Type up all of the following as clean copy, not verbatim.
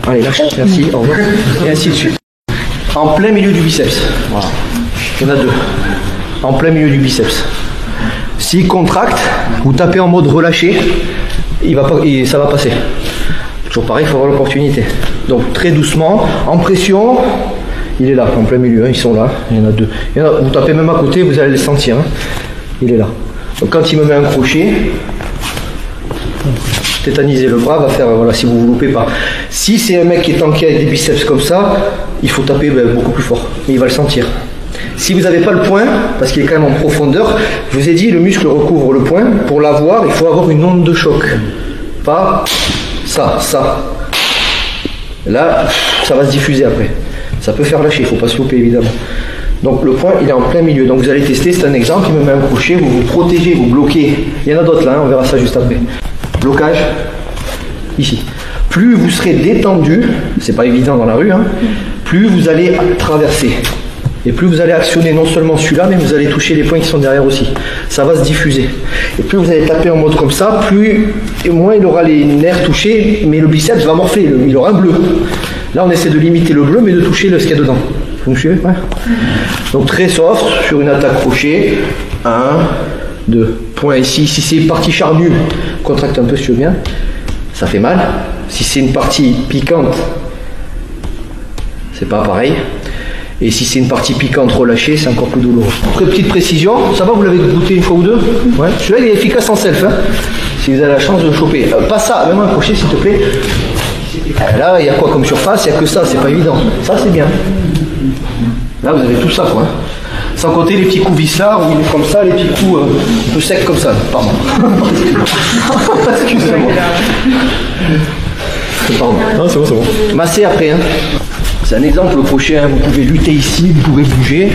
Allez, lâche, merci, au revoir. Et ainsi de suite. En plein milieu du biceps. Voilà. Il y en a deux. En plein milieu du biceps. S'il contracte, vous tapez en mode relâché, ça va passer. Toujours pareil, il faut avoir l'opportunité. Donc très doucement, en pression, il est là, en plein milieu, hein, ils sont là, il y en a deux. Vous tapez même à côté, vous allez le sentir. Hein. Il est là. Donc quand il me met un crochet, tétaniser le bras va faire, voilà, si vous ne vous loupez pas. Si c'est un mec qui est tanké avec des biceps comme ça, il faut taper beaucoup plus fort, et il va le sentir. Si vous n'avez pas le point, parce qu'il est quand même en profondeur, je vous ai dit, le muscle recouvre le point. Pour l'avoir, il faut avoir une onde de choc. Pas ça. Là, ça va se diffuser après. Ça peut faire lâcher, il ne faut pas se louper évidemment. Donc le point, il est en plein milieu. Donc vous allez tester, c'est un exemple, il me met un crochet, vous vous protégez, vous bloquez. Il y en a d'autres là, on verra ça juste après. Blocage, ici. Plus vous serez détendu, c'est pas évident dans la rue, hein, plus vous allez traverser. Et plus vous allez actionner non seulement celui-là, mais vous allez toucher les points qui sont derrière aussi. Ça va se diffuser. Et plus vous allez taper en mode comme ça, moins il aura les nerfs touchés, mais le biceps va morfler, il aura un bleu. Là, on essaie de limiter le bleu, mais de toucher ce qu'il y a dedans. Vous me suivez? Ouais. Donc très soft, sur une attaque crochet. 1, 2. Point ici. Si c'est une partie charnue, contracte un peu si tu veux bien. Ça fait mal. Si c'est une partie piquante, c'est pas pareil. Et si c'est une partie piquante relâchée, c'est encore plus douloureux. Très petite précision, ça va, vous l'avez goûté une fois ou deux? Ouais. Celui-là, il est efficace en self, hein, si vous avez la chance de le choper. Pas ça, même un crochet s'il te plaît. Là, il y a quoi comme surface? Il n'y a que ça, c'est pas évident. Ça, c'est bien. Là, vous avez tout ça, quoi. Sans compter les petits coups vissards, où il est comme ça, les petits coups un peu secs comme ça. Pardon. Excusez-moi. Pardon. Non, c'est bon. Masser après, hein. C'est un exemple, le crochet, hein. Vous pouvez lutter ici, vous pouvez bouger,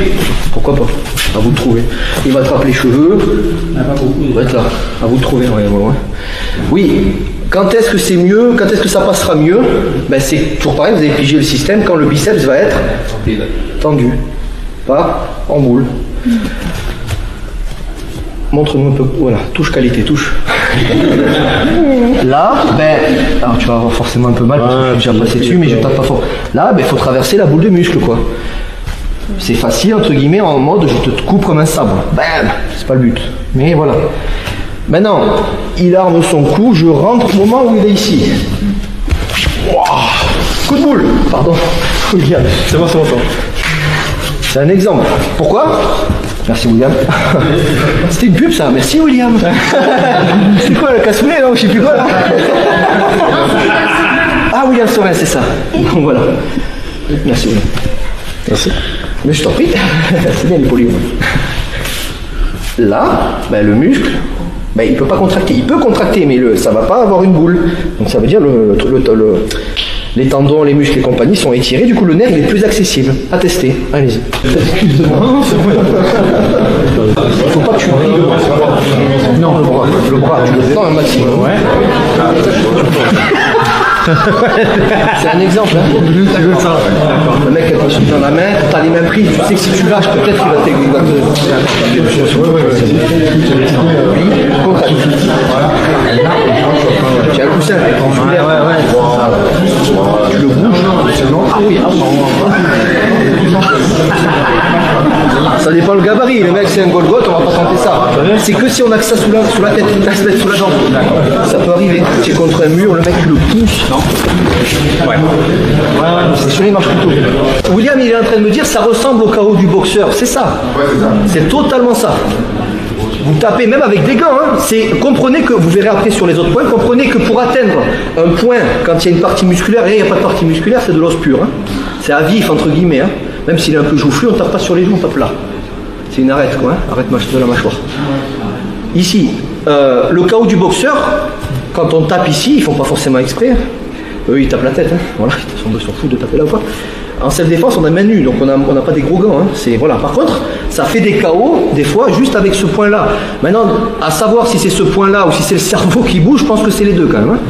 pourquoi pas, à vous de trouver. Il va attraper les cheveux, il va être là, à vous de trouver. Ouais. Oui, quand est-ce que c'est mieux, quand est-ce que ça passera mieux? Ben c'est toujours pareil, vous avez pigé le système quand le biceps va être tendu, pas en boule. Montre-nous un peu, voilà, touche qualité, touche. Là, alors tu vas avoir forcément un peu mal parce que je suis déjà passé dessus, mais je tape pas fort. Là, il faut traverser la boule de muscle, quoi. C'est facile, entre guillemets, en mode je te coupe comme un sabre. Bam, c'est pas le but. Mais voilà. Maintenant, il arme son coup, je rentre au moment où il est ici. Wow. Coup de boule, pardon. C'est bon. C'est un exemple. Pourquoi? Merci William. C'était une pub ça, merci William. C'est quoi le cassoulet non? Je sais plus quoi là. Ah William Saurin, c'est ça. Donc voilà. Merci William. Merci. Mais je t'en prie. C'est bien les polyons. Là, le muscle, il peut pas contracter. Il peut contracter, mais ça va pas avoir une boule. Donc ça veut dire les tendons, les muscles et compagnie sont étirés, du coup le nerf il est plus accessible. À tester, allez-y. Excuse-moi. Il faut pas que tu brilles le bras. Non, le bras, tu le tends un maximum. Ouais. C'est un exemple. Hein. Le mec a pas dans la main, t'as les mains prises, tu sais que si tu lâches, peut-être qu'il va tu as un coussin, tu le bouges. Ah oui, ça dépend le gabarit. Le mec c'est un Golgoth, on va pas tenter ça. C'est que si on a que ça sous la tête, on se mettre sous la jambe. Ça peut arriver. Tu es contre un mur, le mec tu le pousses. Non. C'est sûr, il marche plutôt. William il est en train de me dire ça ressemble au KO du boxeur. C'est ça. C'est totalement ça. Vous tapez même avec des gants. Hein. Comprenez que, vous verrez après sur les autres points, comprenez que pour atteindre un point, quand il y a une partie musculaire, et il n'y a pas de partie musculaire, c'est de l'os pur. Hein. C'est à vif, entre guillemets. Hein. Même s'il est un peu joufflu, on ne tape pas sur les joues, on tape là. C'est une arête, quoi. Hein. Arrête de la mâchoire. Ici, le KO du boxeur, quand on tape ici, ils ne font pas forcément exprès. Eux, ils tapent la tête. Hein. Voilà, ils s'en foutent de taper là ou pas. En self-défense, on a main nue, donc on n'a pas des gros gants. Hein. Voilà. Par contre, ça fait des KO, des fois, juste avec ce point-là. Maintenant, à savoir si c'est ce point-là ou si c'est le cerveau qui bouge, je pense que c'est les deux quand même. Hein.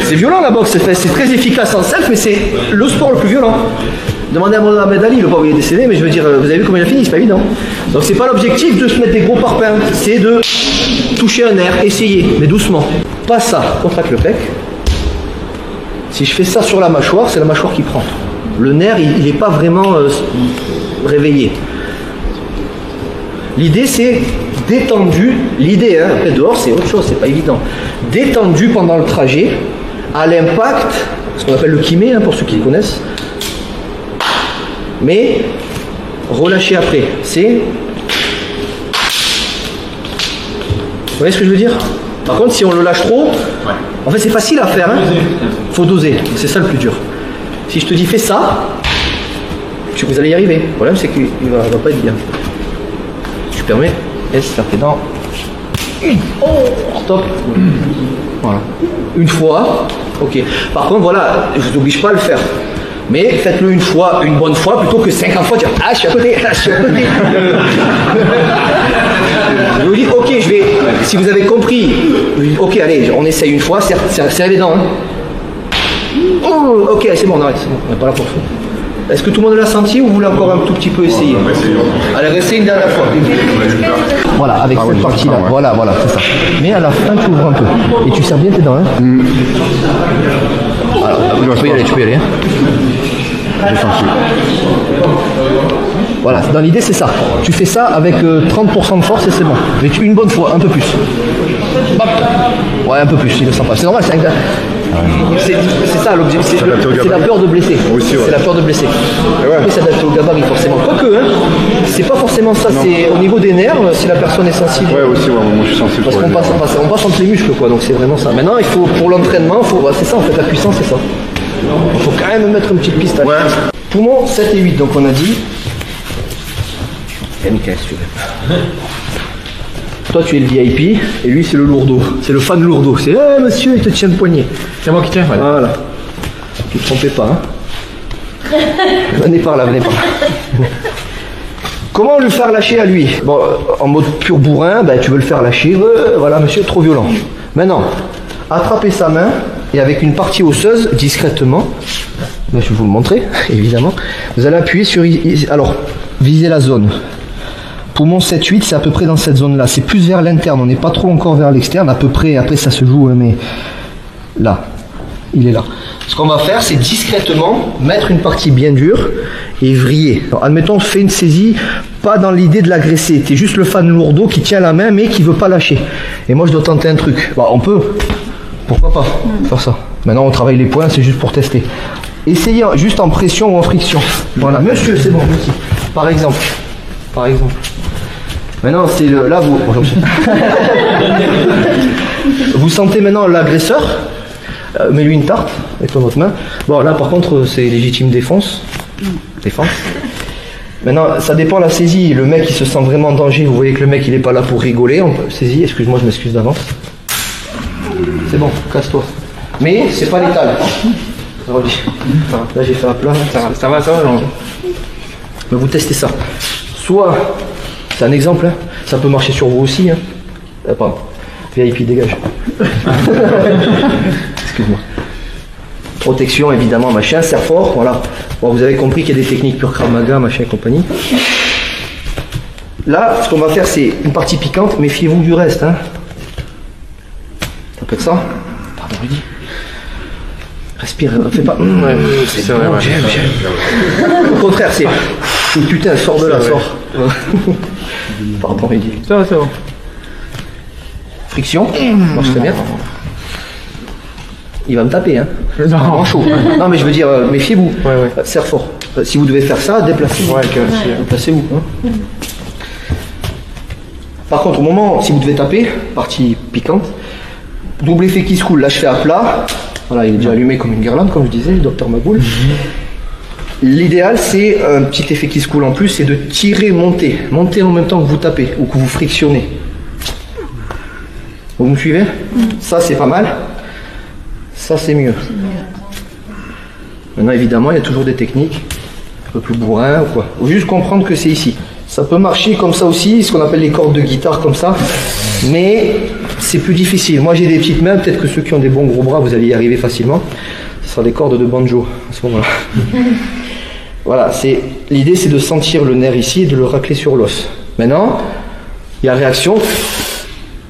C'est violent la boxe, c'est très efficace en self, mais c'est le sport le plus violent. Demandez à Mohamed Ali, le pauvre il est décédé, mais je veux dire, vous avez vu comment il a fini, c'est pas évident. Donc c'est pas l'objectif de se mettre des gros parpaings, c'est de toucher un nerf, essayer, mais doucement. pas ça, contracte le pec. Si je fais ça sur la mâchoire, c'est la mâchoire qui prend. Le nerf, il n'est pas vraiment réveillé. L'idée, c'est détendu. L'idée, hein, après dehors, c'est autre chose, c'est pas évident. Détendu pendant le trajet, à l'impact, ce qu'on appelle le kimé, hein, pour ceux qui connaissent. Mais relâché après. C'est... Vous voyez ce que je veux dire? Par contre, si on le lâche trop, en fait, c'est facile à faire. Hein. Faut doser. C'est ça le plus dur. Si je te dis fais ça, vous allez y arriver. Le problème, c'est qu'il ne va pas être bien. Tu permets. S, faire tes dents. Oh, stop. Voilà. Une fois. Ok. Par contre, voilà, je ne vous oblige pas à le faire. Mais faites-le une fois, une bonne fois, plutôt que 50 fois dire ah, je suis à côté, ah, je suis à côté. Je vous dis, ok, je vais. Si vous avez compris, ok, allez, on essaye une fois, serrez les dents. Hein. Oh, ok, c'est bon, on arrête, c'est bon, on n'est pas là pour ça. Est-ce que tout le monde l'a senti ou vous voulez encore un tout petit peu essayer? Allez, restez une dernière fois. Voilà, avec cette partie-là. Voilà, c'est ça. Mais à la fin, tu ouvres un peu. Et tu serres bien tes dents. Hein. Alors, tu peux y aller. Hein. J'ai senti. Voilà, dans l'idée, c'est ça. Tu fais ça avec 30% de force et c'est bon. Mais une bonne fois, un peu plus. Bap. Ouais, un peu plus, il ne sent pas. C'est normal, c'est ça l'objectif, c'est la peur de blesser. C'est la peur de blesser. Et ça s'adapte au gabarit forcément. Quoique, hein, c'est pas forcément ça, c'est au niveau des nerfs, si la personne est sensible. Ouais, aussi, moi je suis sensible. Parce qu'on passe entre les muscles, quoi, donc c'est vraiment ça. Maintenant, il faut, pour l'entraînement, c'est ça en fait, la puissance, c'est ça. Il faut quand même mettre une petite piste à Poumon 7 et 8, donc on a dit. Michael, si tu veux. Toi tu es le VIP et lui c'est le lourdeau, c'est le fan lourdeau. C'est monsieur, il te tient le poignet. C'est moi qui tiens. Voilà. Tu ne te trompez pas. Hein. Venez par là. Comment le faire lâcher à lui? Bon, en mode pur bourrin, ben, tu veux le faire lâcher. Voilà monsieur, trop violent. Maintenant, attrapez sa main et avec une partie osseuse, discrètement, ben, je vais vous le montrer, évidemment. Vous allez appuyer sur... Alors, visez la zone. Poumon 7-8, c'est à peu près dans cette zone-là. C'est plus vers l'interne, on n'est pas trop encore vers l'externe, à peu près, après ça se joue, mais là, il est là. Ce qu'on va faire, c'est discrètement mettre une partie bien dure et vriller. Alors, admettons, on fait une saisie, pas dans l'idée de l'agresser. Tu es juste le fan lourdeau qui tient la main, mais qui ne veut pas lâcher. Et moi, je dois tenter un truc. Bah, on peut, pourquoi pas, faire ça. Maintenant, on travaille les points, c'est juste pour tester. Essayez juste en pression ou en friction. Voilà, monsieur, c'est bon, merci. Par exemple. Maintenant, c'est le. Là, vous. Vous sentez maintenant l'agresseur. Mets-lui une tarte avec ton autre main. Bon, là, par contre, c'est légitime défense. Maintenant, ça dépend de la saisie. Le mec, il se sent vraiment en danger. Vous voyez que le mec, il n'est pas là pour rigoler. On peut saisir. Excuse-moi, je m'excuse d'avance. C'est bon, casse-toi. Mais c'est pas létal. Là, j'ai fait un plat. Ça va. Mais vous testez ça. Soit, c'est un exemple, hein, ça peut marcher sur vous aussi. Hein. Pardon, VIP dégage. Excuse-moi. Protection évidemment, machin, serre fort, voilà. Bon, vous avez compris qu'il y a des techniques pure Krav Maga, machin et compagnie. Là, ce qu'on va faire, c'est une partie piquante, méfiez-vous du reste. Hein. Ça peut être ça. Pardon, Rudy. Respire, fais pas. C'est vrai, j'aime. Au contraire, c'est. Putain, sors de là, sors. Pardon, Rudy. Ça va, c'est bon. Friction, marche très bien. Il va me taper, hein. Non. En chaud. Non, mais je veux dire, méfiez-vous. Ouais. Serre fort. Si vous devez faire ça, déplacez-vous. Déplacez-vous. Hein. Par contre, au moment, si vous devez taper, partie piquante, double effet qui se coule. Là, je fais à plat. Voilà, il est déjà allumé comme une guirlande, comme je disais, le docteur Magoul. L'idéal, c'est un petit effet qui se coule en plus, c'est de tirer, monter. Monter en même temps que vous tapez ou que vous frictionnez. Vous me suivez? Ça, c'est pas mal. Ça, c'est mieux. Maintenant, évidemment, il y a toujours des techniques un peu plus bourrin ou quoi. Il faut juste comprendre que c'est ici. Ça peut marcher comme ça aussi, ce qu'on appelle les cordes de guitare comme ça, mais c'est plus difficile. Moi, j'ai des petites mains, peut-être que ceux qui ont des bons gros bras, vous allez y arriver facilement. Ce sera des cordes de banjo à ce moment-là. Voilà, l'idée, c'est de sentir le nerf ici et de le racler sur l'os. Maintenant, il y a réaction.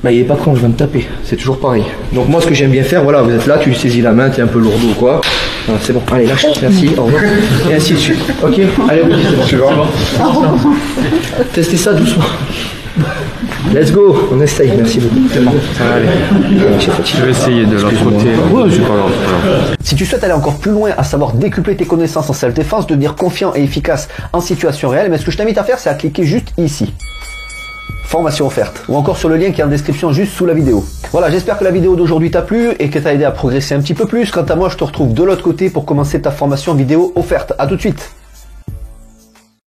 Bah il est pas con, je vais me taper, c'est toujours pareil. Donc moi ce que j'aime bien faire, voilà, vous êtes là, tu saisis la main, t'es un peu lourd ou quoi. Voilà, c'est bon, allez lâche, merci, au revoir. Et ainsi de suite. Ok, allez, c'est bon. Testez ça doucement. Let's go, on essaye, merci beaucoup. Ça va aller. Je vais essayer de l'autre côté. Ouais, c'est pas grave. Si tu souhaites aller encore plus loin, à savoir décupler tes connaissances en self-défense, devenir confiant et efficace en situation réelle, mais ce que je t'invite à faire, c'est à cliquer juste ici. Formation offerte, ou encore sur le lien qui est en description juste sous la vidéo. Voilà, j'espère que la vidéo d'aujourd'hui t'a plu et que t'a aidé à progresser un petit peu plus. Quant à moi, je te retrouve de l'autre côté pour commencer ta formation vidéo offerte. À tout de suite.